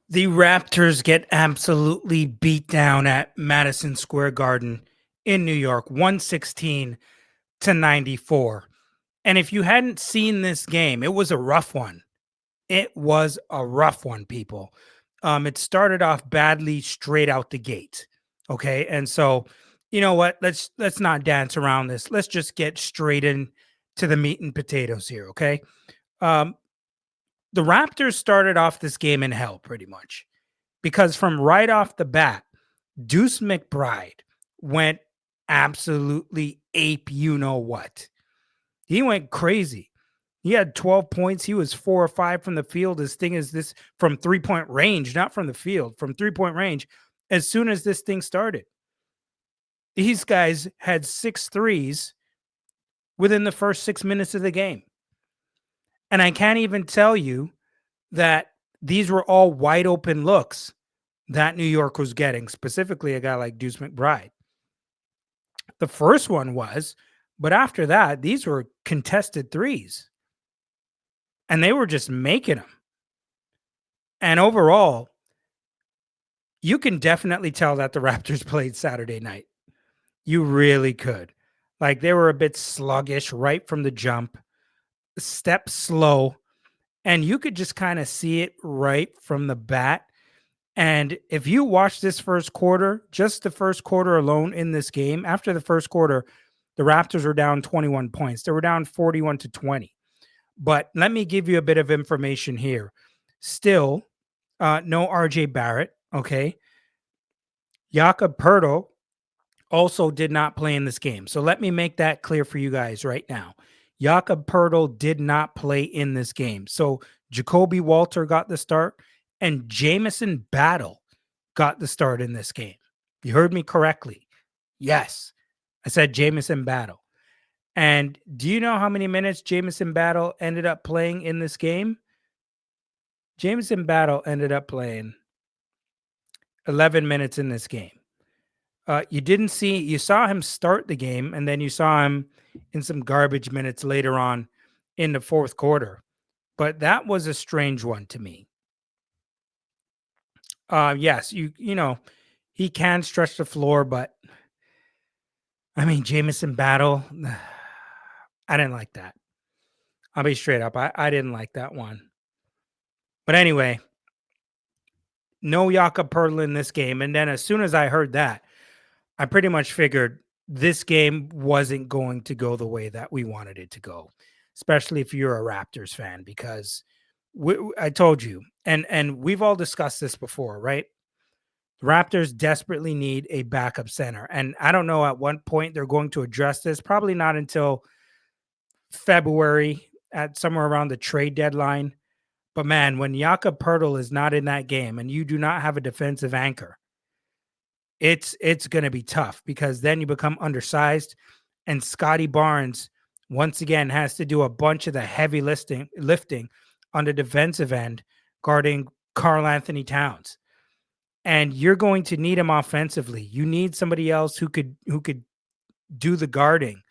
The Raptors get absolutely beat down at Madison Square Garden in New York, 116-94. And if you hadn't seen this game, it was a rough one. It was a rough one, people. It started off badly straight out the gate. Okay. And so, you know what? Let's not dance around this. Let's just get straight in to the meat and potatoes here. Okay. Um, the Raptors started off this game in hell pretty much because from right off the bat, Deuce McBride went absolutely ape, you know what? He went crazy. He had 12 points. He was 4 or 5 from the field. His thing is this from 3 point range, not from the field, from 3 point range. As soon as this thing started, these guys had 6 threes within the first 6 minutes of the game. And I can't even tell you that these were all wide open looks that New York was getting, specifically a guy like Deuce McBride. The first one was, but after that, these were contested threes and they were just making them. And overall, you can definitely tell that the Raptors played Saturday night. You really could. Like they were a bit sluggish right from the jump, step slow, and you could just kind of see it right from the bat. And if you watch this first quarter, just the first quarter alone in this game, after the first quarter, the Raptors were down 21 points. They were down 41-20. But let me give you a bit of information here. Still, no RJ Barrett. Okay. Jakob Pertl also did not play in this game. So let me make that clear for you guys right now. Jakob Pertl did not play in this game. So Jacoby Walter got the start and Jamison Battle got the start in this game. You heard me correctly. Yes, I said Jamison Battle. And do you know how many minutes Jamison Battle ended up playing in this game? Jamison Battle ended up playing 11 minutes in this game. You saw him start the game, and then you saw him in some garbage minutes later on in the fourth quarter. But that was a strange one to me. Yes, you know, he can stretch the floor, but I mean, Jamison Battle, I didn't like that. I'll be straight up. I didn't like that one. But anyway, no Jakob Pertl in this game. And then as soon as I heard that, I pretty much figured this game wasn't going to go the way that we wanted it to go, especially if you're a Raptors fan, because I told you, and we've all discussed this before, right? The Raptors desperately need a backup center, and I don't know at what point they're going to address this. Probably not until February, at somewhere around the trade deadline. But man, when Jakob Pertl is not in that game, and you do not have a defensive anchor, it's going to be tough because then you become undersized and Scotty Barnes once again has to do a bunch of the heavy lifting on the defensive end guarding Karl Anthony Towns. And you're going to need him offensively. You need somebody else who could do the guarding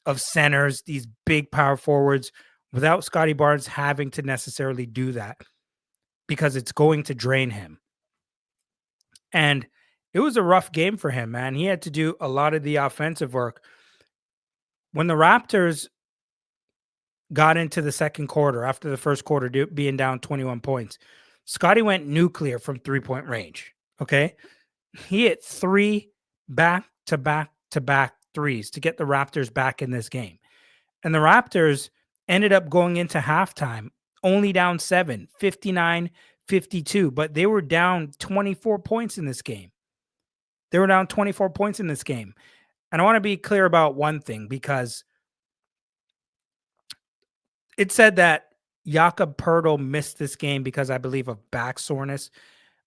of centers, these big power forwards, without Scotty Barnes having to necessarily do that because it's going to drain him. And it was a rough game for him, man. He had to do a lot of the offensive work. When the Raptors got into the second quarter, after the first quarter being down 21 points, Scotty went nuclear from 3 point range. Okay. He hit 3 back-to-back-to-back threes to get the Raptors back in this game. And the Raptors ended up going into halftime only down 7, 59-52, but they were down 24 points in this game. They were down 24 points in this game. And I want to be clear about one thing because it said that Jakob Pertl missed this game because I believe of back soreness,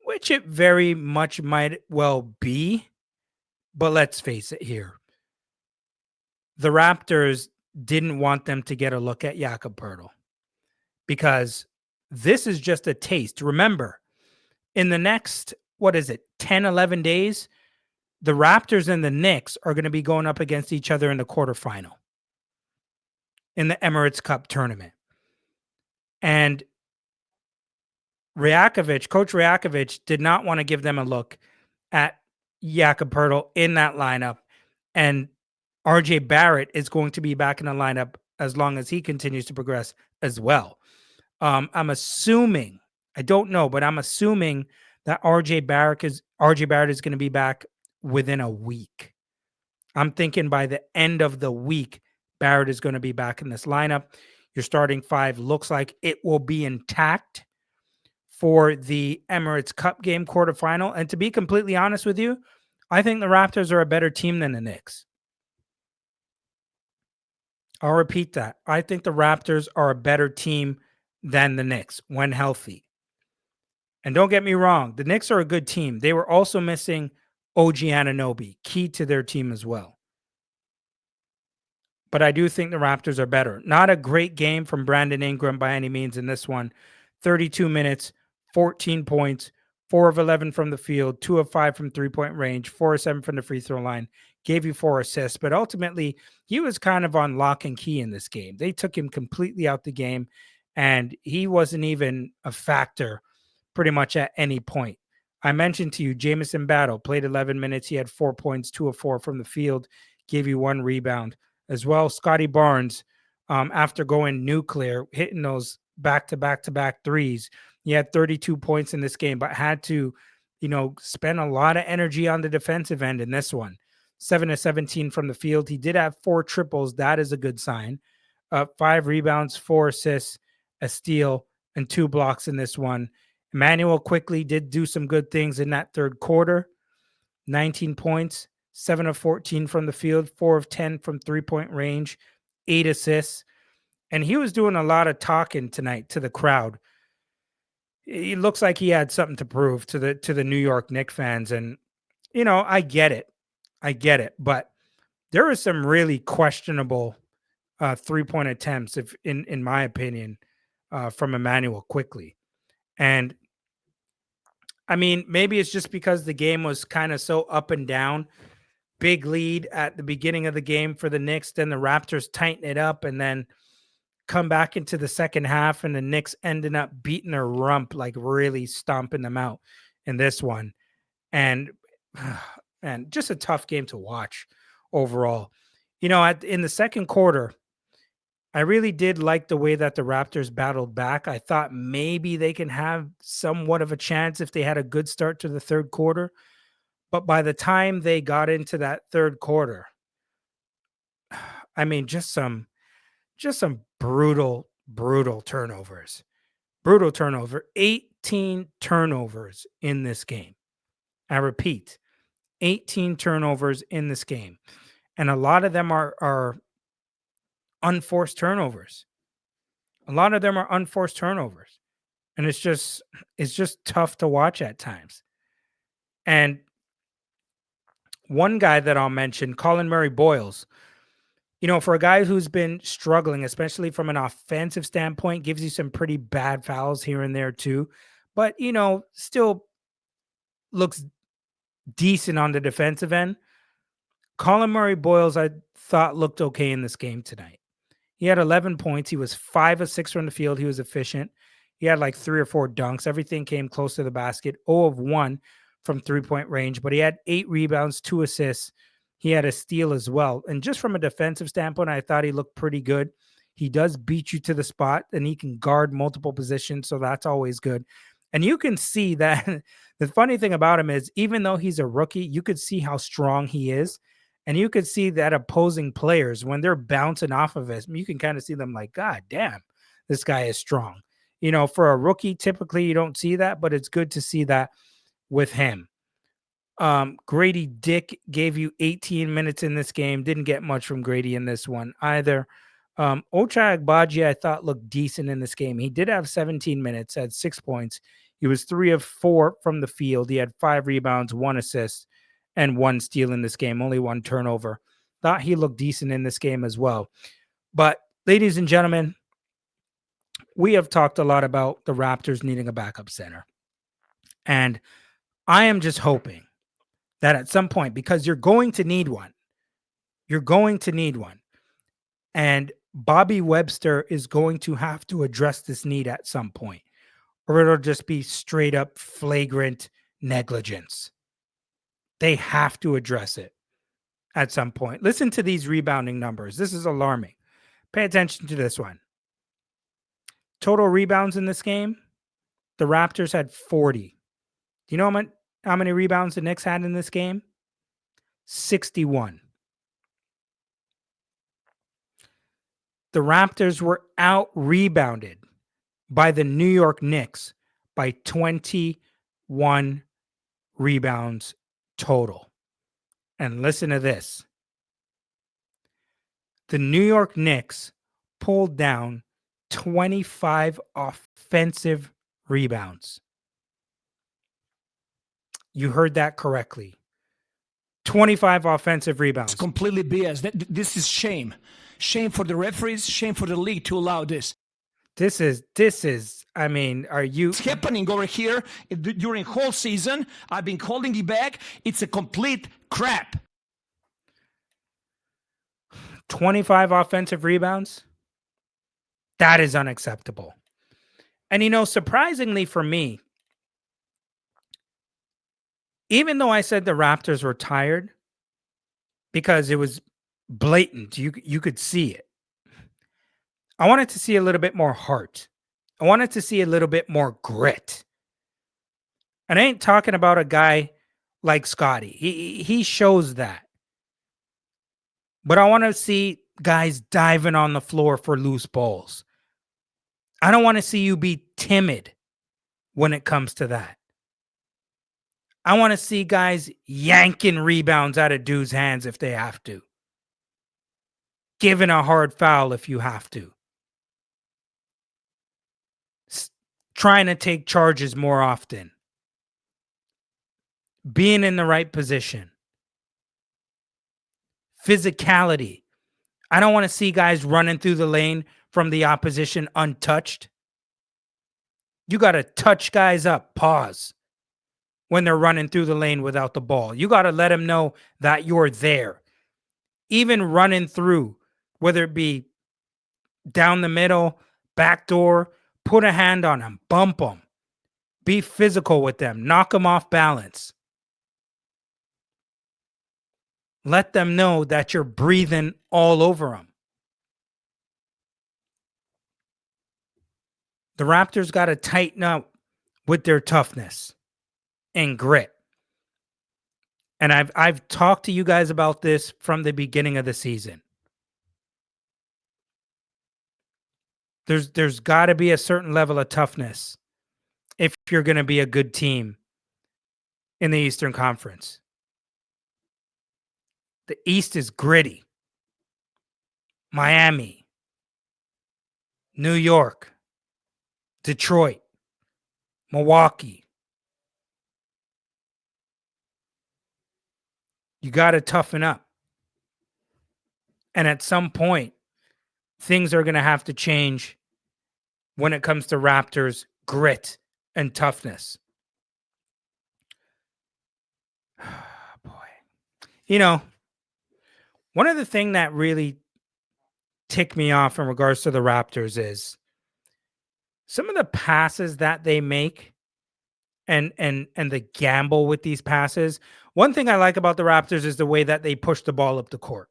which it very much might well be. But let's face it here. The Raptors didn't want them to get a look at Jakob Pertl because this is just a taste. Remember, in the next, 10, 11 days, the Raptors and the Knicks are going to be going up against each other in the quarterfinal in the Emirates Cup tournament. And Coach Rajakovic did not want to give them a look at Jakob Poeltl in that lineup, and RJ Barrett is going to be back in the lineup as long as he continues to progress as well. I'm assuming, I don't know, but I'm assuming that RJ Barrett is going to be back within a week. I'm thinking by the end of the week, Barrett is going to be back in this lineup. Your starting five looks like it will be intact for the Emirates Cup game quarterfinal. And to be completely honest with you, I think the Raptors are a better team than the Knicks. I'll repeat that. I think the Raptors are a better team than the Knicks when healthy. And don't get me wrong, the Knicks are a good team. They were also missing OG Anunoby, key to their team as well. But I do think the Raptors are better. Not a great game from Brandon Ingram by any means in this one. 32 minutes, 14 points, 4 of 11 from the field, 2 of 5 from three-point range, 4 of 7 from the free throw line, gave you 4 assists. But ultimately, he was kind of on lock and key in this game. They took him completely out the game, and he wasn't even a factor pretty much at any point. I mentioned to you, Jamison Battle played 11 minutes. He had 4 points, 2 of 4 from the field, gave you 1 rebound. As well, Scotty Barnes, after going nuclear, hitting those back-to-back threes, he had 32 points in this game, but had to, spend a lot of energy on the defensive end in this one. 7 of 17 from the field. He did have 4 triples. That is a good sign. 5 rebounds, 4 assists, a steal, and 2 blocks in this one. Emmanuel quickly did do some good things in that third quarter. 19 points. 7 of 14 from the field, 4 of 10 from three-point range, 8 assists. And he was doing a lot of talking tonight to the crowd. It looks like he had something to prove to the New York Knicks fans. And, I get it. But there are some really questionable three-point attempts, if in my opinion, from Emmanuel quickly. And, I mean, maybe it's just because the game was kind of so up and down. Big lead at the beginning of the game for the Knicks. Then the Raptors tighten it up and then come back into the second half. And the Knicks ended up beating their rump, like really stomping them out in this one. And just a tough game to watch overall. In the second quarter, I really did like the way that the Raptors battled back. I thought maybe they can have somewhat of a chance if they had a good start to the third quarter. But by the time they got into that third quarter, I mean, just some brutal turnovers. Brutal turnover. 18 turnovers in this game. I repeat, 18 turnovers in this game. And a lot of them are unforced turnovers. And it's just tough to watch at times. And one guy that I'll mention, Collin Murray-Boyles, for a guy who's been struggling, especially from an offensive standpoint, gives you some pretty bad fouls here and there too, but, still looks decent on the defensive end. Collin Murray-Boyles, I thought, looked okay in this game tonight. He had 11 points. He was 5 of 6 from the field. He was efficient. He had like 3 or 4 dunks. Everything came close to the basket. 0 of 1 from three-point range, but he had 8 rebounds, 2 assists. He had a steal as well. And just from a defensive standpoint, I thought he looked pretty good. He does beat you to the spot, and he can guard multiple positions, so that's always good. And you can see that the funny thing about him is, even though he's a rookie, you could see how strong he is. And you could see that opposing players, when they're bouncing off of him, you can kind of see them like, God damn, this guy is strong. For a rookie, typically you don't see that, but it's good to see that with him. Grady Dick gave you 18 minutes in this game. Didn't get much from Grady in this one either. Ochai Agbaji, I thought, looked decent in this game. He did have 17 minutes, had 6 points. He was 3 of 4 from the field. He had 5 rebounds, 1 assist, and 1 steal in this game, only 1 turnover. Thought he looked decent in this game as well. But, ladies and gentlemen, we have talked a lot about the Raptors needing a backup center. And I am just hoping that at some point, because you're going to need one. And Bobby Webster is going to have to address this need at some point. or it'll just be straight up flagrant negligence. They have to address it at some point. Listen to these rebounding numbers. This is alarming. Pay attention to this one. Total rebounds in this game, the Raptors had 40. Do you know how many rebounds the Knicks had in this game? 61. The Raptors were out-rebounded by the New York Knicks by 21 rebounds total. And listen to this. The New York Knicks pulled down 25 offensive rebounds. You heard that correctly. 25 offensive rebounds. It's completely BS. This is shame. Shame for the referees, shame for the league to allow this. This is, I mean, are you... It's happening over here during whole season. I've been holding it back. It's a complete crap. 25 offensive rebounds? That is unacceptable. And, you know, surprisingly for me, even though I said the Raptors were tired, because it was blatant, you could see it. I wanted to see a little bit more heart. I wanted to see a little bit more grit. And I ain't talking about a guy like Scotty. He shows that. But I want to see guys diving on the floor for loose balls. I don't want to see you be timid when it comes to that. I want to see guys yanking rebounds out of dudes' hands if they have to. Giving a hard foul if you have to. Trying to take charges more often. Being in the right position. Physicality. I don't want to see guys running through the lane from the opposition untouched. You got to touch guys up. Pause. When they're running through the lane without the ball. You got to let them know that you're there. Even running through, whether it be down the middle, back door, put a hand on them, bump them. Be physical with them. Knock them off balance. Let them know that you're breathing all over them. The Raptors got to tighten up with their toughness and grit. And I've talked to you guys about this from the beginning of the season. There's got to be a certain level of toughness if you're going to be a good team in the Eastern Conference. The East is gritty. Miami, New York, Detroit, Milwaukee. You got to toughen up. And at some point, things are going to have to change when it comes to Raptors' grit and toughness. Boy. You know, one of the things that really ticked me off in regards to the Raptors is some of the passes that they make and the gamble with these passes. One thing I like about the Raptors is the way that they push the ball up the court.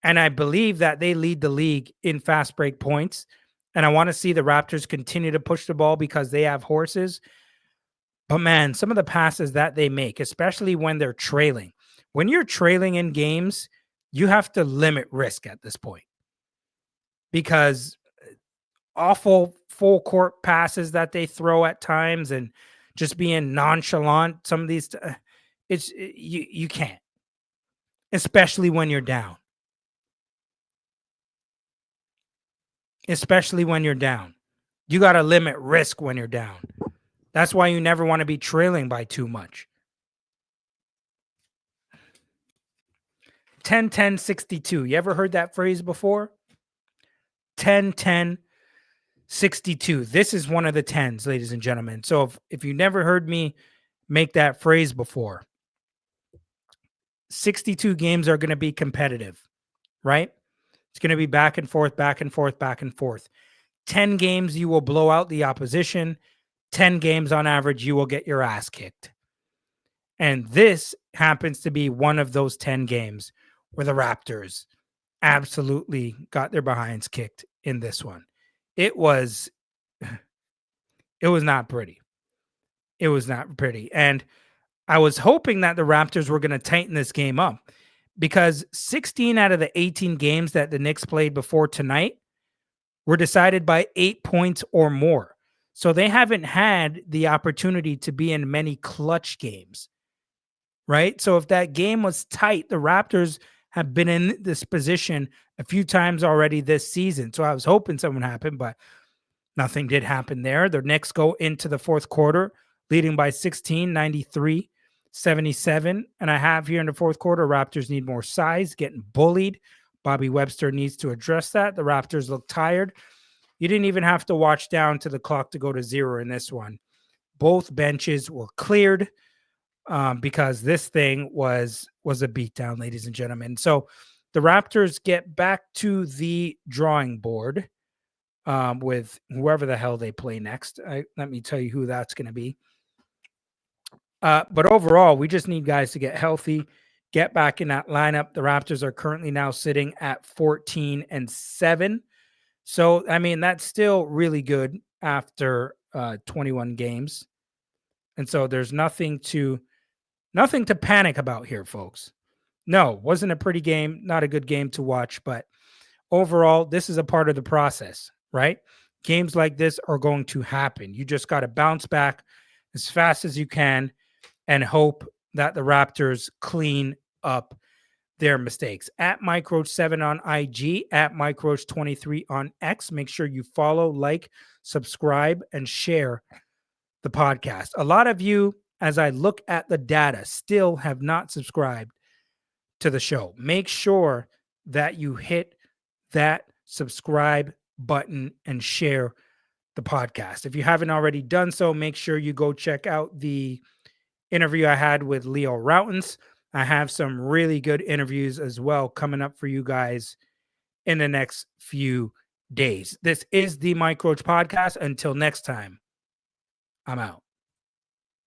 And I believe that they lead the league in fast break points. And I want to see the Raptors continue to push the ball because they have horses. But man, some of the passes that they make, especially when they're trailing. When you're trailing in games, you have to limit risk at this point. Because awful full court passes that they throw at times and just being nonchalant, some of these, you can't. Especially when you're down. Especially when you're down. You got to limit risk when you're down. That's why you never want to be trailing by too much. 10-10-62. You ever heard that phrase before? 10-10-62. This is one of the 10s, ladies and gentlemen. So if you never heard me make that phrase before, 62 games are going to be competitive, right? It's going to be back and forth, back and forth, back and forth. 10 games, you will blow out the opposition. 10 games on average, you will get your ass kicked. And this happens to be one of those 10 games where the Raptors absolutely got their behinds kicked in this one. It was not pretty. It was not pretty. And I was hoping that the Raptors were going to tighten this game up because 16 out of the 18 games that the Knicks played before tonight were decided by 8 points or more. So they haven't had the opportunity to be in many clutch games, right? So if that game was tight, the Raptors have been in this position a few times already this season. So I was hoping something happened, but nothing did happen there. The Knicks go into the fourth quarter leading by 16, 93, 77. And I have here in the fourth quarter, Raptors need more size, getting bullied. Bobby Webster needs to address that. The Raptors look tired. You didn't even have to watch down to the clock to go to 0 in this one. Both benches were cleared because this thing was a beatdown, ladies and gentlemen. So the Raptors get back to the drawing board with whoever the hell they play next. Let me tell you who that's going to be. But overall, we just need guys to get healthy, get back in that lineup. The Raptors are currently now sitting at 14-7. So, I mean, that's still really good after 21 games. And so there's nothing to panic about here, folks. No, wasn't a pretty game, not a good game to watch, but overall, this is a part of the process, right? Games like this are going to happen. You just got to bounce back as fast as you can and hope that the Raptors clean up their mistakes. At MikeRoach7 on IG, at MikeRoach23 on X. Make sure you follow, like, subscribe, and share the podcast. A lot of you, as I look at the data, still have not subscribed to the show. Make sure that you hit that subscribe button and share the podcast. If you haven't already done so, make sure you go check out the interview I had with Leo Routens. I have some really good interviews as well coming up for you guys in the next few days. This is the Mike Roach Podcast. Until next time, I'm out.